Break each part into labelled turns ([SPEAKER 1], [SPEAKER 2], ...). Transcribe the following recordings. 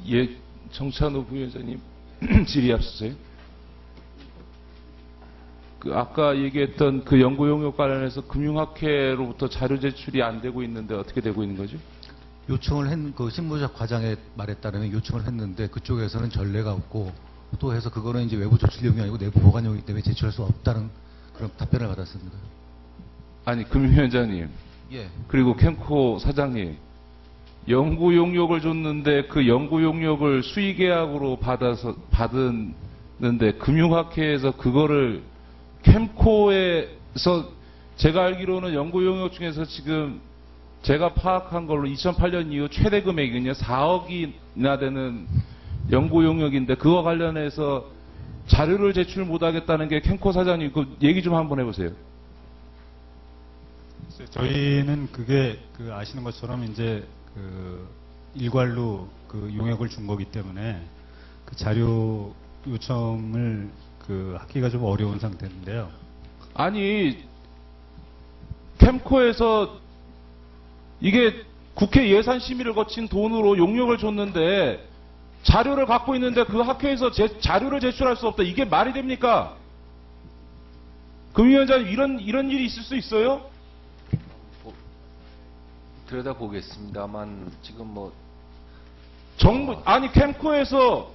[SPEAKER 1] 예, 정찬호 부위원장님 질의 앞서서요. 아까 얘기했던 그 연구 용역 관련해서 금융학회로부터 자료 제출이 안 되고 있는데 어떻게 되고 있는 거죠?
[SPEAKER 2] 요청을 그 신무적 과장의 말에 따르면 요청을 했는데 그쪽에서는 전례가 없고 또 해서 그거는 이제 외부 조출용이 아니고 내부 보관용이기 때문에 제출할 수 없다는 그런 답변을 받았습니다.
[SPEAKER 1] 아니, 금융위원장님.
[SPEAKER 2] 예.
[SPEAKER 1] 그리고 캠코 사장님. 연구 용역을 줬는데 그 연구 용역을 수의계약으로 받았는데 금융학회에서 그거를 캠코에서 제가 알기로는 연구 용역 중에서 지금 제가 파악한 걸로 2008년 이후 최대 금액이군요. 4억이나 되는 연구 용역인데 그거 관련해서 자료를 제출 못하겠다는 게 캠코 사장님 그 얘기 좀 한번 해보세요.
[SPEAKER 3] 저희는 그게 아시는 것처럼 이제 일괄로 용역을 준 거기 때문에 그 자료 요청을 하기가 좀 어려운 상태인데요.
[SPEAKER 1] 아니, 캠코에서 이게 국회 예산 심의를 거친 돈으로 용역을 줬는데 자료를 갖고 있는데 그 학회에서 자료를 제출할 수 없다. 이게 말이 됩니까? 금위원장님 이런 일이 있을 수 있어요?
[SPEAKER 4] 들여다보겠습니다만 지금
[SPEAKER 1] 정부 아니 캠코에서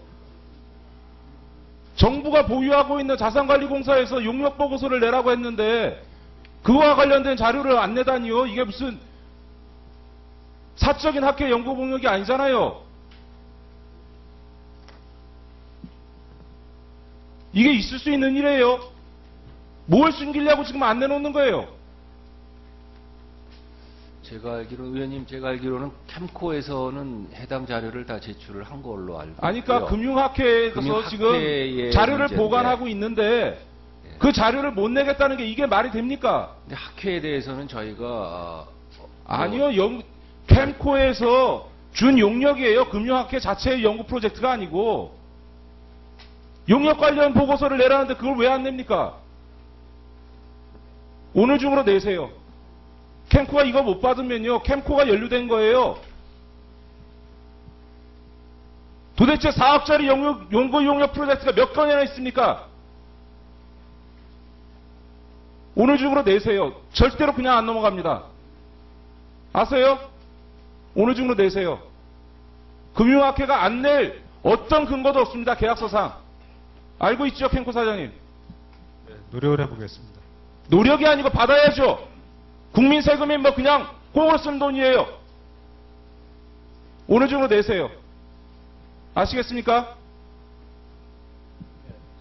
[SPEAKER 1] 정부가 보유하고 있는 자산관리공사에서 용역 보고서를 내라고 했는데 그와 관련된 자료를 안 내다니요. 이게 무슨 사적인 학회 연구 공역이 아니잖아요. 이게 있을 수 있는 일이에요. 뭘 숨기려고 지금 안 내놓는 거예요.
[SPEAKER 4] 의원님 제가 알기로는 캠코에서는 해당 자료를 다 제출을 한 걸로 알고 있고요.
[SPEAKER 1] 아니, 그러니까 금융학회에서 지금 자료를
[SPEAKER 4] 문제인데,
[SPEAKER 1] 보관하고 있는데 그 자료를 못 내겠다는 게 이게 말이 됩니까?
[SPEAKER 4] 근데 학회에 대해서는 저희가
[SPEAKER 1] 아니요. 캠코에서 준 용역이에요. 금융학회 자체의 연구 프로젝트가 아니고 용역 관련 보고서를 내라는데 그걸 왜 안 냅니까? 오늘 중으로 내세요. 캠코가 이거 못 받으면요. 캠코가 연루된 거예요. 도대체 4억짜리 연구 용역 프로젝트가 몇 건이나 있습니까? 오늘 중으로 내세요. 절대로 그냥 안 넘어갑니다. 아세요? 오늘 중으로 내세요. 금융학회가 안 낼 어떤 근거도 없습니다. 계약서상. 알고 있죠, 캠코 사장님?
[SPEAKER 3] 네, 노력을 해보겠습니다.
[SPEAKER 1] 노력이 아니고 받아야죠. 국민 세금이 그냥 공으로 쓴 돈이에요. 오늘 중으로 내세요. 아시겠습니까?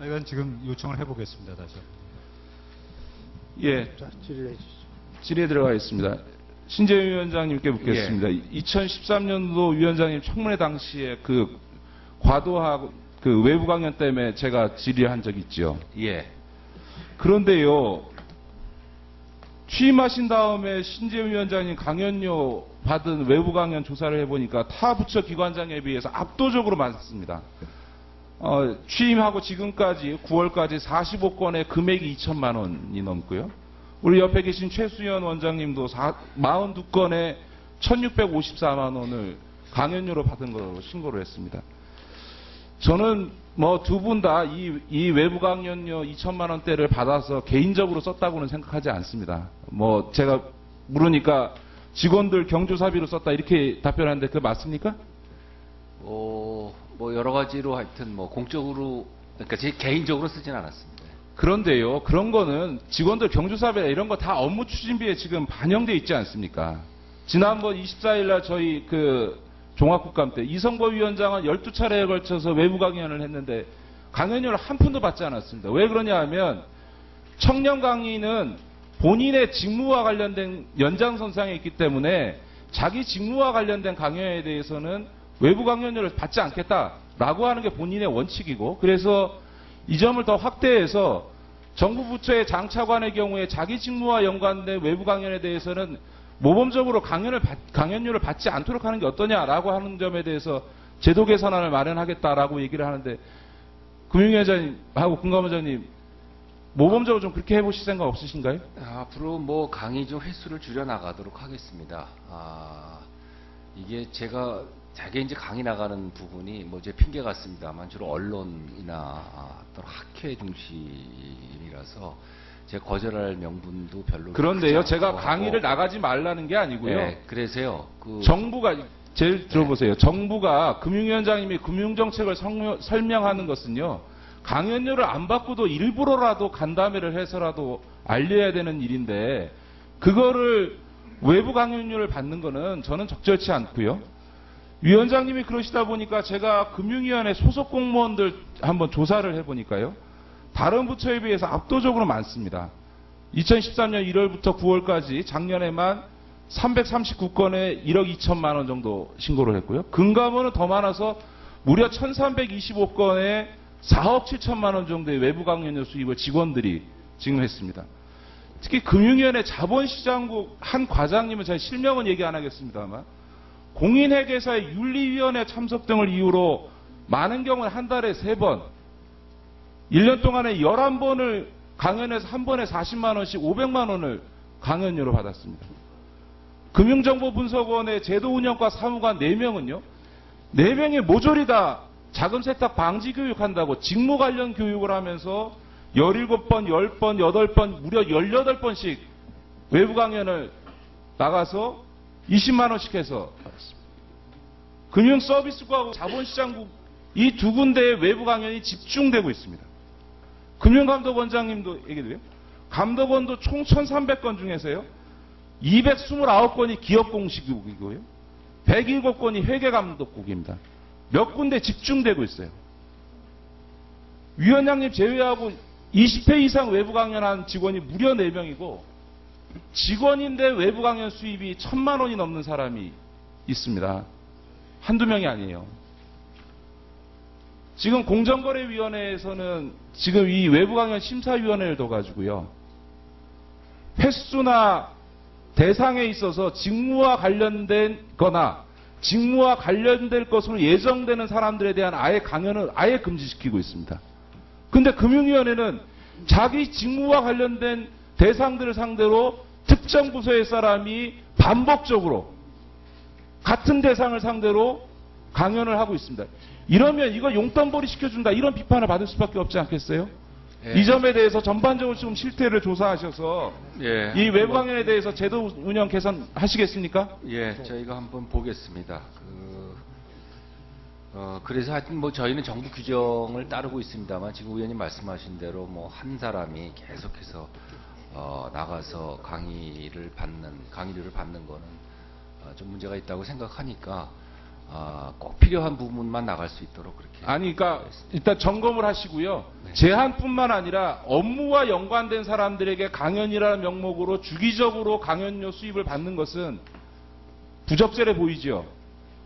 [SPEAKER 3] 이건 지금 요청을 해보겠습니다. 다시.
[SPEAKER 1] 예. 질의에 들어가겠습니다. 신재윤 위원장님께 묻겠습니다. 2013년도 위원장님 청문회 당시에 과도하고 외부 강연 때문에 제가 질의한 적이 있죠.
[SPEAKER 4] 예.
[SPEAKER 1] 그런데요. 취임하신 다음에 신재윤 위원장님 강연료 받은 외부 강연 조사를 해보니까 타 부처 기관장에 비해서 압도적으로 많습니다. 취임하고 지금까지 9월까지 45건의 금액이 2천만 원이 넘고요. 우리 옆에 계신 최수연 원장님도 42건에 1654만 원을 강연료로 받은 것으로 신고를 했습니다. 저는 두 분 다 이 외부 강연료 2천만 원대를 받아서 개인적으로 썼다고는 생각하지 않습니다. 제가 물으니까 직원들 경조사비로 썼다 이렇게 답변하는데 그게 맞습니까?
[SPEAKER 4] 여러 가지로 하여튼 공적으로 그러니까 제 개인적으로 쓰진 않았습니다.
[SPEAKER 1] 그런데요. 그런 거는 직원들 경조사비나 이런 거 다 업무 추진비에 지금 반영돼 있지 않습니까? 지난번 24일 날 저희 종합국감 때 이성보 위원장은 12차례에 걸쳐서 외부 강연을 했는데 강연료를 한 푼도 받지 않았습니다. 왜 그러냐 하면 청년 강의는 본인의 직무와 관련된 연장선상에 있기 때문에 자기 직무와 관련된 강연에 대해서는 외부 강연료를 받지 않겠다라고 하는 게 본인의 원칙이고, 그래서 이 점을 더 확대해서 정부 부처의 장차관의 경우에 자기 직무와 연관된 외부 강연에 대해서는 모범적으로 강연료를 받지 않도록 하는 게 어떠냐라고 하는 점에 대해서 제도 개선안을 마련하겠다라고 얘기를 하는데, 금융위원장님하고 금감원장님 모범적으로 좀 그렇게 해보실 생각 없으신가요?
[SPEAKER 4] 앞으로 강의 좀 횟수를 줄여 나가도록 하겠습니다. 이게 제가 자기 이제 강의 나가는 부분이 뭐 제 핑계 같습니다만 주로 언론이나 어떤 학회 중심이라서 제 거절할 명분도 별로.
[SPEAKER 1] 그런데요,
[SPEAKER 4] 크지
[SPEAKER 1] 제가
[SPEAKER 4] 않고
[SPEAKER 1] 강의를
[SPEAKER 4] 하고.
[SPEAKER 1] 나가지 말라는 게 아니고요.
[SPEAKER 4] 네, 그래서요.
[SPEAKER 1] 정부가 제일 들어보세요. 정부가 금융위원장님이 금융정책을 설명하는 것은요. 강연료를 안 받고도 일부러라도 간담회를 해서라도 알려야 되는 일인데 그거를 외부 강연료를 받는 거는 저는 적절치 않고요. 위원장님이 그러시다 보니까 제가 금융위원회 소속 공무원들 한번 조사를 해보니까요. 다른 부처에 비해서 압도적으로 많습니다. 2013년 1월부터 9월까지 작년에만 339건에 1억 2천만 원 정도 신고를 했고요. 금감원은 더 많아서 무려 1325건에 4억 7천만 원 정도의 외부 강연료 수입을 직원들이 증명했습니다. 특히 금융위원회 자본시장국 한 과장님은 제가 실명은 얘기 안 하겠습니다만 공인회계사의 윤리위원회 참석 등을 이유로 많은 경우는 한 달에 3번, 1년 동안에 11번을 강연해서 한 번에 40만 원씩 500만 원을 강연료로 받았습니다. 금융정보분석원의 제도운영과 사무관 4명은요. 4명이 모조리 다 자금 세탁 방지 교육한다고 직무 관련 교육을 하면서 17번, 10번, 8번, 무려 18번씩 외부 강연을 나가서 20만 원씩 해서 받았습니다. 금융서비스국하고 자본시장국 이 두 군데의 외부 강연이 집중되고 있습니다. 금융감독원장님도 얘기드려요. 감독원도 총 1,300건 중에서요. 229건이 기업공시국이고요. 107건이 회계감독국입니다. 몇 군데 집중되고 있어요. 위원장님 제외하고 20회 이상 외부 강연한 직원이 무려 4명이고 직원인데 외부 강연 수입이 1,000만 원이 넘는 사람이 있습니다. 한두 명이 아니에요. 지금 공정거래위원회에서는 지금 이 외부 강연 심사위원회를 둬가지고요. 횟수나 대상에 있어서 직무와 관련된 거나 직무와 관련될 것으로 예정되는 사람들에 대한 아예 강연을 아예 금지시키고 있습니다. 근데 금융위원회는 자기 직무와 관련된 대상들을 상대로 특정 부서의 사람이 반복적으로 같은 대상을 상대로 강연을 하고 있습니다. 이러면 이거 용돈벌이 시켜준다 이런 비판을 받을 수밖에 없지 않겠어요?
[SPEAKER 4] 예.
[SPEAKER 1] 이 점에 대해서 전반적으로 지금 실태를 조사하셔서
[SPEAKER 4] 예.
[SPEAKER 1] 이 외부 강연에 대해서 제도 운영 개선하시겠습니까?
[SPEAKER 4] 예, 저희가 한번 보겠습니다. 그래서 하여튼 뭐 저희는 정부 규정을 따르고 있습니다만 지금 의원님 말씀하신 대로 뭐 한 사람이 계속해서 나가서 강의료를 받는 거는 좀 문제가 있다고 생각하니까 꼭 필요한 부분만 나갈 수 있도록 그렇게.
[SPEAKER 1] 아니, 그러니까 일단 점검을 하시고요.
[SPEAKER 4] 네.
[SPEAKER 1] 제한뿐만 아니라 업무와 연관된 사람들에게 강연이라는 명목으로 주기적으로 강연료 수입을 받는 것은 부적절해 보이죠.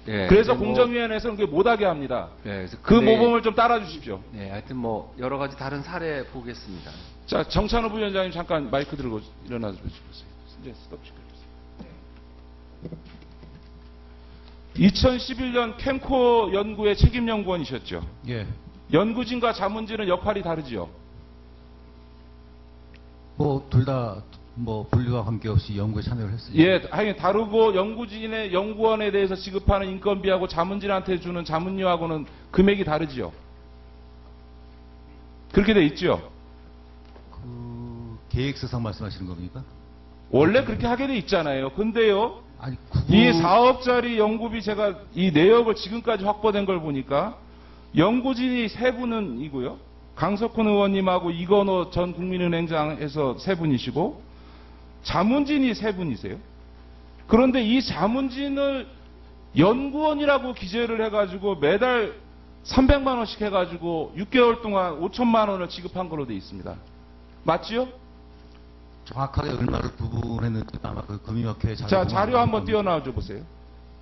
[SPEAKER 4] 예,
[SPEAKER 1] 그래서
[SPEAKER 4] 뭐,
[SPEAKER 1] 공정위원회에서는 그게 못하게 합니다.
[SPEAKER 4] 예, 그래서
[SPEAKER 1] 그 모범을 좀 따라주십시오.
[SPEAKER 4] 네, 하여튼 뭐 여러 가지 다른 사례 보겠습니다.
[SPEAKER 1] 자, 정찬호 부위원장님 잠깐 마이크 들고 일어나 주세요. 이제 스톱 시켜주세요. 2011년 캠코 연구의 책임 연구원이셨죠.
[SPEAKER 2] 예.
[SPEAKER 1] 연구진과 자문진은 역할이 다르지요.
[SPEAKER 2] 뭐 둘 다 뭐 분류와 관계없이 연구에 참여를 했습니다.
[SPEAKER 1] 예, 하긴 다르고 연구진의 연구원에 대해서 지급하는 인건비하고 자문진한테 주는 자문료하고는 금액이 다르지요. 그렇게 돼 있죠.
[SPEAKER 2] 그 계획서상 말씀하시는 겁니까?
[SPEAKER 1] 원래 그렇게 하게 돼 있잖아요. 근데요,
[SPEAKER 2] 아니
[SPEAKER 1] 이 4억짜리 연구비 제가 이 내역을 지금까지 확보된 걸 보니까 연구진이 3분이고요. 강석훈 의원님하고 이건호 전 국민은행장에서 3분이시고 자문진이 3분이세요. 그런데 이 자문진을 연구원이라고 기재를 해가지고 매달 300만 원씩 해가지고 6개월 동안 5천만 원을 지급한 걸로 돼 있습니다. 맞지요?
[SPEAKER 2] 정확하게 얼마를 부분했는지 아마 그 금융학회
[SPEAKER 1] 자, 자료 한번 띄워놔 줘 보세요.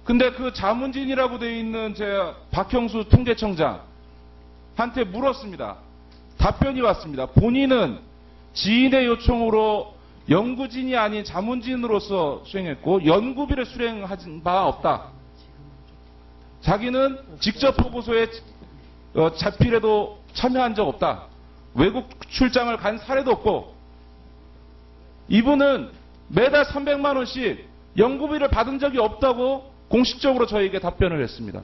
[SPEAKER 1] 근데 그 자문진이라고 돼 있는 제 박형수 통계청장한테 물었습니다. 답변이 왔습니다. 본인은 지인의 요청으로 연구진이 아닌 자문진으로서 수행했고 연구비를 수행한 바 없다. 자기는 직접 보고서에 자필에도 참여한 적 없다. 외국 출장을 간 사례도 없고 이분은 매달 300만 원씩 연구비를 받은 적이 없다고 공식적으로 저희에게 답변을 했습니다.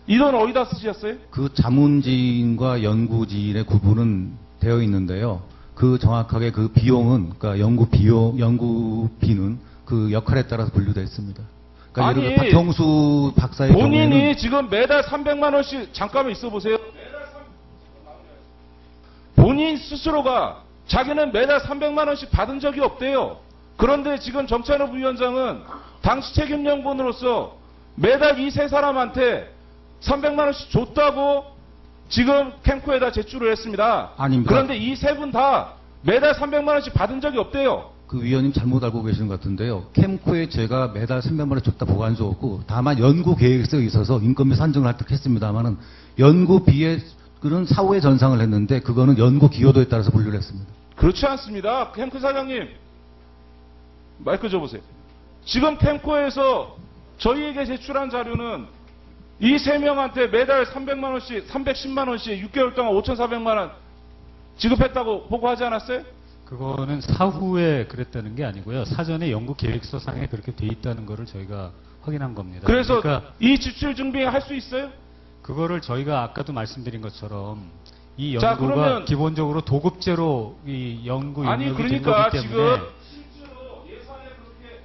[SPEAKER 1] 이 돈 어디다 쓰셨어요?
[SPEAKER 2] 그 자문진과 연구진의 구분은 되어 있는데요. 그 정확하게 그 비용은, 그러니까 연구비는 그 역할에 따라서 분류되어 있습니다. 그러니까
[SPEAKER 1] 아니,
[SPEAKER 2] 예를 들어 박형수 박사의
[SPEAKER 1] 본인이
[SPEAKER 2] 경우에는
[SPEAKER 1] 지금 매달 300만 원씩 잠깐만 있어 보세요. 본인 스스로가 자기는 매달 300만 원씩 받은 적이 없대요. 그런데 지금 정찬호 위원장은 당시 책임연구원으로서 매달 이 세 사람한테 300만 원씩 줬다고 지금 캠코에다 제출을 했습니다.
[SPEAKER 2] 아닙니다.
[SPEAKER 1] 그런데 이 세 분 다 매달 300만 원씩 받은 적이 없대요.
[SPEAKER 2] 그 위원님 잘못 알고 계시는 것 같은데요. 캠코에 제가 매달 300만 원 줬다 보고한 적 없고, 다만 연구 계획서에 있어서 인건비 산정을 획득했습니다만은 연구비에 그런 사후에 전상을 했는데 그거는 연구 기여도에 따라서 분류를 했습니다.
[SPEAKER 1] 그렇지 않습니다. 캠코 사장님, 마이크 줘보세요. 지금 캠코에서 저희에게 제출한 자료는 이 세 명한테 매달 300만 원씩, 310만 원씩 6개월 동안 5,400만 원 지급했다고 보고하지 않았어요?
[SPEAKER 3] 그거는 사후에 그랬다는 게 아니고요. 사전에 연구 계획서상에 그렇게 돼 있다는 거를 저희가 확인한 겁니다.
[SPEAKER 1] 그래서
[SPEAKER 3] 그러니까
[SPEAKER 1] 이 지출 준비할 수 있어요?
[SPEAKER 3] 그거를 저희가 아까도 말씀드린 것처럼 이
[SPEAKER 1] 자,
[SPEAKER 3] 연구가
[SPEAKER 1] 그러면-
[SPEAKER 3] 기본적으로 도급제로 이 연구
[SPEAKER 1] 아니
[SPEAKER 3] 용역이 된
[SPEAKER 1] 그러니까
[SPEAKER 3] 거기
[SPEAKER 1] 지금
[SPEAKER 3] 때문에
[SPEAKER 1] 실제로 예산에 그렇게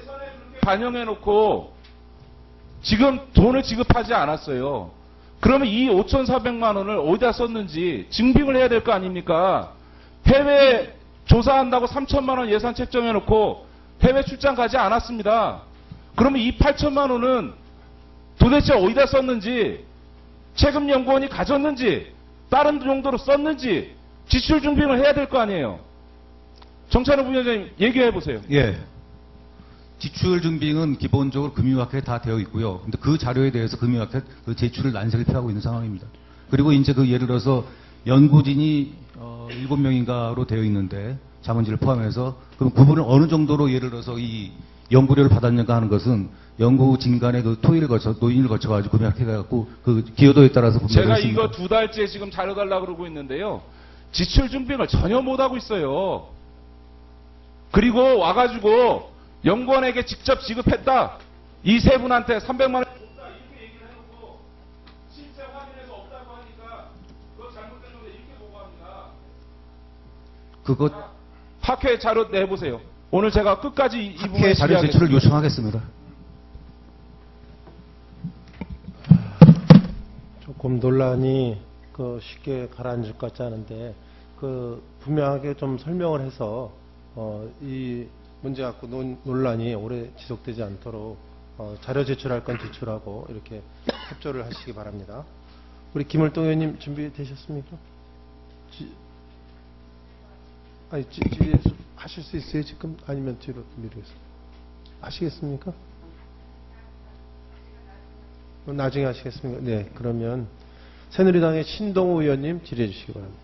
[SPEAKER 1] 예산에 그렇게 반영해놓고 지금 돈을 지급하지 않았어요. 그러면 이 5,400만 원을 어디다 썼는지 증빙을 해야 될 거 아닙니까? 해외 조사한다고 3천만 원 예산 책정해놓고 해외 출장 가지 않았습니다. 그러면 이 8천만 원은 도대체 어디다 썼는지, 책임연구원이 가졌는지, 다른 용도로 썼는지 지출 준비를 해야 될 거 아니에요. 정찬호 부위원장님 얘기해 보세요.
[SPEAKER 2] 예. 지출 준비는 기본적으로 금융학회에 다 되어 있고요. 근데 그 자료에 대해서 금융학회 그 제출을 난색을 피하고 있는 상황입니다. 그리고 이제 그 예를 들어서 연구진이 7명인가로 되어 있는데 자문진을 포함해서 그럼 그분을 어느 정도로 예를 들어서 이 연구료를 받았는가 하는 것은 연구진 간의 그 노인을 거쳐가지고 금융학회가 갖고 그 기여도에 따라서 분배를
[SPEAKER 1] 제가
[SPEAKER 2] 했습니다.
[SPEAKER 1] 이거 2달째 지금 자료 달라고 그러고 있는데요. 지출 준비를 전혀 못하고 있어요. 그리고 와가지고 연구원에게 직접 지급했다. 이 세 분한테 300만 원 줬다. 이렇게 얘기를 해놓고 실제 확인해서 없다고 하니까 그거 잘못된 건데 이렇게 보고합니다.
[SPEAKER 2] 그것
[SPEAKER 1] 학회 자료 내보세요. 오늘 제가 끝까지 이 부분에
[SPEAKER 2] 학회 자료
[SPEAKER 1] 질의하겠습니다.
[SPEAKER 2] 제출을 요청하겠습니다.
[SPEAKER 5] 조금 논란이 쉽게 가라앉을 것 같지 않은데 분명하게 좀 설명을 해서 이 문제 갖고 논란이 오래 지속되지 않도록 자료 제출할 건 제출하고 이렇게 협조를 하시기 바랍니다. 우리 김월동 의원님 준비되셨습니까? 하실 수 있어요 지금? 아니면 뒤로 미루겠습니다. 하시겠습니까? 나중에 하시겠습니까? 네, 그러면 새누리당의 신동우 의원님 질의해 주시기 바랍니다.